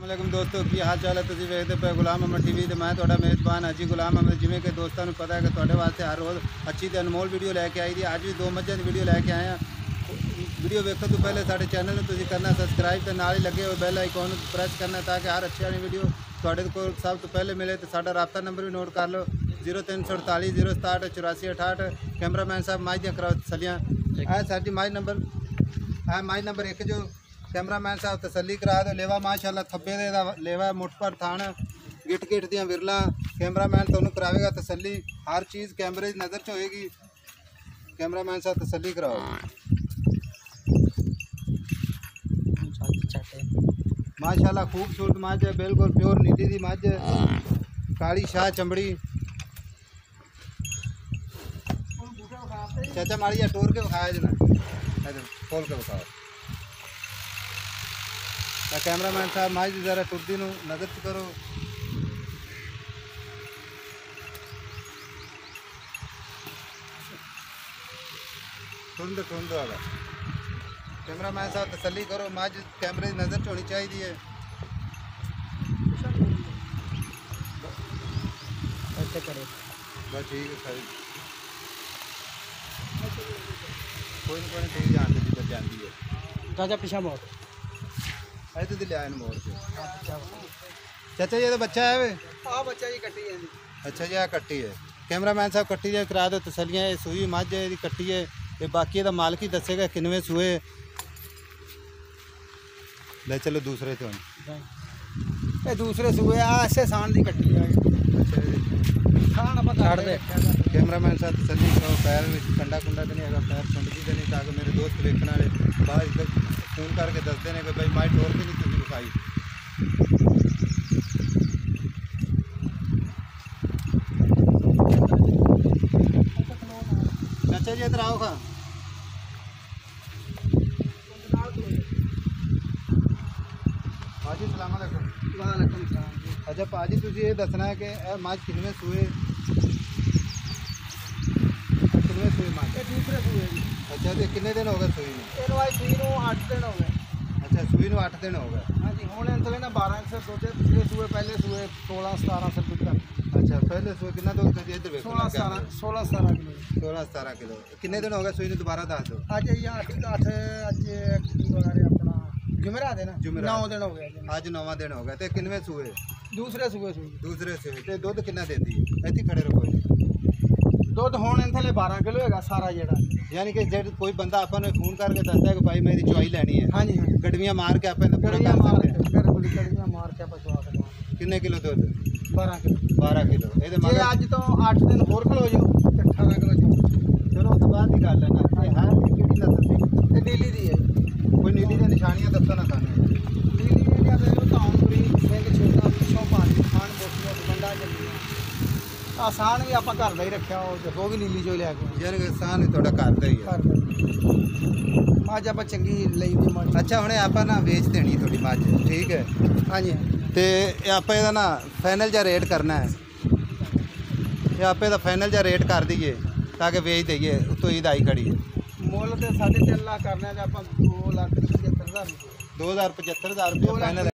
अस्सलाम दोस्तों की हाल चाल है। तुम वेखते पे गुलाम अहमद टीवी तो मैं थोड़ा मेज़बान हाजी गुलाम अहमद। जिमें कि दोस्तों को पता है कि थोड़े वास्ते हर रोज़ अच्छी तो अनमोल वीडियो लैके आई थी। अज भी दो मझां की वीडियो लैके आए हैं। वीडियो वेखो तो पहले साढ़े चैनल में करना सबसक्राइब तो नाल ही लगे हुए बैल आइकॉन प्रेस करना ताकि हर अच्छी वाली वीडियो थोड़े को सब तो पहले मिले। तो साडा राबता नंबर भी नोट कर लो 0348 067 84 68। कैमरामैन साहब माई दियां कराओ तसलियां। है सर जी माई नंबर है माई नंबर 1 जो कैमरामैन साहब तसली करा दो। लेवा माशाल्लाह थब्बे दे लेवा मुठ पर थान गिट गिट दियां विरला कैमरामैन तुहानू करावेगा तसली। हर चीज़ कैमरे की नज़र च होएगी। कैमरामैन साहब तसली कराओ। माशाल्लाह खूबसूरत मझ है, बिल्कुल प्योर नीली दी मझ है, काली शाह चमड़ी। चाचा माड़ी टोर के विखाया जना खोल के विखाओ। कैमरामैन साहब मझ जरा टुरदी नज़र च करो। ठुंद ठुंद वाला कैमरामैन साहब तसली करो। मझ कैमरे की नज़र च होनी चाहिए है। ऐसे करे बस ठीक है सही कोई नहीं ठीक जानते जिधर जाती है। चाचा पीछा मोड़ ऐसे तो लिया मोड़ के। चाचा ये तो बच्चा है वे। हाँ बच्चा जी कट्टी है। अच्छा जी कट्टी है। कैमरामैन साहब कट्टी जो करा दो तसलियाँ। सूई मझ है कट्टी है। ये बाकी का मालिक ही दसेगा किनवे सूए। ले चलो दूसरे तो ये दूसरे सूए ऐसे सान की कट्टी है। खान आप छड़ दे। कैमरामैन साहब तसली करो। पैर में कंडा कुंडा तो नहीं है, पैर सुंडती तो नहीं ताकि मेरे दोस्त देखने वाले बाहर इधर फोन करके दसते हैं कि भाई माई टोर के नहीं तुम विखाई। चाचा जी इधर आओ खा। भाजी सलाम अलैकुम। वालेकुम सलाम। अच्छा भाजी तुझे ये दसना है कि मझ किनवे सूए किनवे सूए मझ। ये दूसरे सूए जी। अच्छा तो कितने दिन हो गए सूई में? ਇਹਨੂੰ ਆਈ ਸੂਈ ਨੂੰ 8 ਦਿਨ ਹੋ ਗਏ। अच्छा सूई में 8 दिन हो गए। ਹਾਂਜੀ ਹੁਣ ਇੰਤਲੇ ਨਾ 12 ਸੇ सोचे दूसरे सूए पहले सूए 16 17 से दूध का अच्छा पहले सूए कितना दूध कर दिया इधर देखो 16 17 किलो 16-17 किलो। कितने दिन हो गए सूई ने दोबारा दस दो। ਅੱਜ ਇਹ 8 ਅੱਜ ਕੀ ਵਗਾਰੇ ਆਪਣਾ ਜੁਮੇਰਾ ਦੇ ਨਾ जुमेरात। 9 दिन हो गए जी। आज 9वां दिन हो गया तो किनवे सूए दूसरे सूए सूई दूसरे सूए तो दूध कितना देती है? ऐसी खड़े रहो कोई ਦੁੱਧ ਹੁਣ ਇੰਤਲੇ 12 ਕਿਲੋ ਹੈਗਾ ਸਾਰਾ ਜਿਹੜਾ। यानी कि जब कोई बंदा अपन फोन करके दसता है कि भाई मेरी चुवाई लेनी है ਹਾਂਜੀ ਹਾਂਜੀ गड्डियाँ मार के अपन पूरा ਕੜੀਆਂ कर ਮਾਰ सकते हैं। ਕੇ ਫਿਰ ਗੁਲੀ ਕੜੀਆਂ ਮਾਰ ਕੇ ਆਪਾਂ ਚਵਾ ਸਕਦੇ कितने किलो दूध? 12 ਕਿਲੋ। 12 किलो। ये ਜੇ मगर ਅੱਜ ਤੋਂ 8 ਦਿਨ ਹੋਰ ਖਲੋ ਜਾਓ ਤੇ 18 ਕਿਲੋ ਚੋ। चलो उस बात की गल है ना ये हर किहड़ी नस्ल दी ਤੇ ਨੀਲੀ ਦੀ ਹੈ ਜੀ। कोई नीली दी निशानियां दसो ना सानू। ਨੀਲੀ ਜਿਹੜੀਆਂ ਦੇ ਉਹ ਤਾਉਂਪਰੀ ਸਿੰਘ ਛੋਟਾ ਪਿੱਛੋਂ ਪਾਣੀ ਖਾਣ ਬੋਟੀਆਂ ਬੰਦਾ ਜੰਮੀਆਂ। ਆਸਾਨ ਵੀ ਆਪਾਂ ਘਰ ਦਾ ਹੀ ਰੱਖਿਆ ਉਹ ਵੀ ਨੀਲੀ ਚੋਂ ਹੀ ਲੈ ਕੇ ਆਏ। यानी कि सान थोड़ा करता ही है। ਘਰ ਦਾ ਹੀ। ਮੱਝ ਆਪਾਂ ਚੰਗੀ ਲਈ ਦੀ ਮੱਝ। अच्छा हुणे ਆਪਾਂ ना बेच देनी थोड़ी मझ ठीक है ਹਾਂਜੀ ਤੇ ਇਹ ਆਪਾਂ ਇਹਦਾ ਨਾ ਫਾਈਨਲ ਜਿਹਾ ਰੇਟ ਕਰਨਾ ਹੈ। ਇਹ ਆਪੇ ਦਾ ਫਾਈਨਲ ਜਿਹਾ ਰੇਟ ਕਰ ਦਈਏ ਤਾਂ ਕਿ ਵੇਚ ਦਈਏ ਉਤੋਂ ਈਦ ਆਈ ਖੜੀ ਹੈ। ਮੁੱਲ ਤੇ 3.5 ਲੱਖ ਕਰਨਾ ਤੇ ਆਪਾਂ 2,75,000 2075,000 ਰੁਪਏ ਫਾਈਨਲ